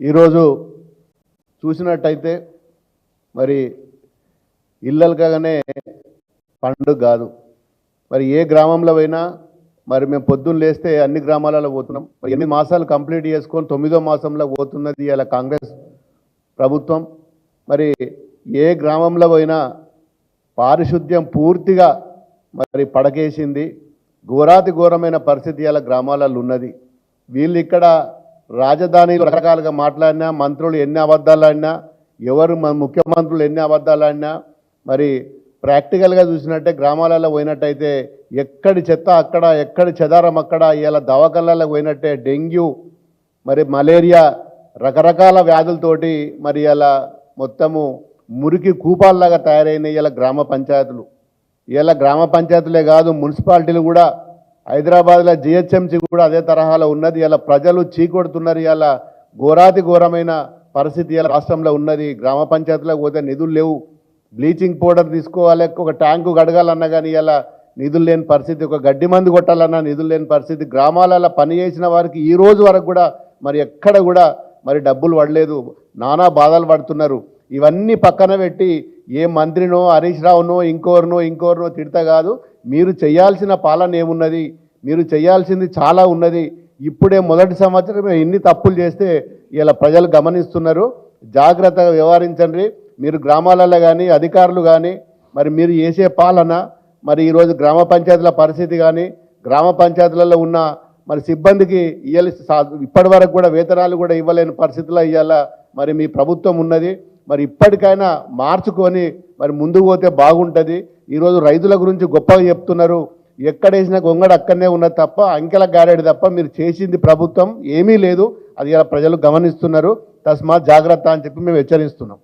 ఈరోజు చూసినట్టయితే మరి ఇళ్ళలుగానే పండుగ కాదు. మరి ఏ గ్రామంలో అయినా మరి మేము పొద్దున్న లేస్తే అన్ని గ్రామాలలో పోతున్నాం. 8 మాసాలు కంప్లీట్ చేసుకొని 9వ మాసంలో పోతున్నది ఇలా కాంగ్రెస్ ప్రభుత్వం. మరి ఏ గ్రామంలో అయినా పారిశుద్ధ్యం పూర్తిగా మరి పడకేసింది. ఘోరాతి ఘోరమైన పరిస్థితి ఇలా గ్రామాలలో ఉన్నది. వీళ్ళు ఇక్కడ రాజధానిలో రకరకాలుగా మాట్లాడినా, మంత్రులు ఎన్ని అబద్ధాలు ఆడినా, ఎవరు ముఖ్యమంత్రులు ఎన్ని అబద్ధాలు ఆడినా, మరి ప్రాక్టికల్గా చూసినట్టే గ్రామాలలో పోయినట్టయితే ఎక్కడి చెత్త అక్కడ, ఎక్కడి చెదారం అక్కడ. ఇలా దవాఖానాలకు పోయినట్టే డెంగ్యూ, మరి మలేరియా, రకరకాల వ్యాధులతోటి మరి ఇలా మొత్తము మురికి కూపాల్లాగా తయారైనాయి ఇలా గ్రామ పంచాయతీలు. ఇలా గ్రామ పంచాయతీలే కాదు, మున్సిపాలిటీలు కూడా, హైదరాబాద్లో జిహెచ్ఎంసీ కూడా అదే తరహాలో ఉన్నది. ఇలా ప్రజలు చీకొడుతున్నారు. ఇలా ఘోరాతి ఘోరమైన పరిస్థితి ఇలా రాష్ట్రంలో ఉన్నది. గ్రామ పంచాయతీలకు పోతే నిధులు లేవు. బ్లీచింగ్ పౌడర్ తీసుకోవాలి, ఒక ట్యాంకు గడగాలన్నా కానీ ఇలా నిధులు లేని పరిస్థితి. ఒక గడ్డి మందు కొట్టాలన్నా నిధులు లేని పరిస్థితి. గ్రామాలలో పని చేసిన వారికి ఈ రోజు వరకు కూడా మరి ఎక్కడ కూడా మరి డబ్బులు పడలేదు. నానా బాధలు పడుతున్నారు. ఇవన్నీ పక్కన పెట్టి ఏ మంత్రినో, హరీష్ రావునో, ఇంకోరినో తిడతా కాదు. మీరు చేయాల్సిన పాలన ఏమున్నది? మీరు చేయాల్సింది చాలా ఉన్నది. ఇప్పుడే మొదటి సంవత్సరం ఎన్ని తప్పులు చేస్తే ఇలా ప్రజలు గమనిస్తున్నారు. జాగ్రత్తగా వ్యవహరించండి. మీరు గ్రామాలలో కానీ, అధికారులు కానీ, మరి మీరు చేసే పాలన, మరి ఈరోజు గ్రామ పంచాయతీల పరిస్థితి కానీ, గ్రామ పంచాయతీలలో ఉన్న మరి సిబ్బందికి ఇప్పటి వరకు కూడా వేతనాలు కూడా ఇవ్వలేని పరిస్థితిలో ఇవాళ మరి మీ ప్రభుత్వం ఉన్నది. మరి ఇప్పటికైనా మార్చుకొని మరి ముందుకు పోతే బాగుంటుంది. ఈరోజు రైతుల గురించి గొప్పగా చెప్తున్నారు. ఎక్కడేసిన గొంగడు అక్కడనే ఉన్నది తప్ప, అంకెల గారేడు తప్ప మీరు చేసింది ప్రభుత్వం ఏమీ లేదు. అది ఇలా ప్రజలు గమనిస్తున్నారు. తస్మాత్ జాగ్రత్త అని చెప్పి మేము హెచ్చరిస్తున్నాం.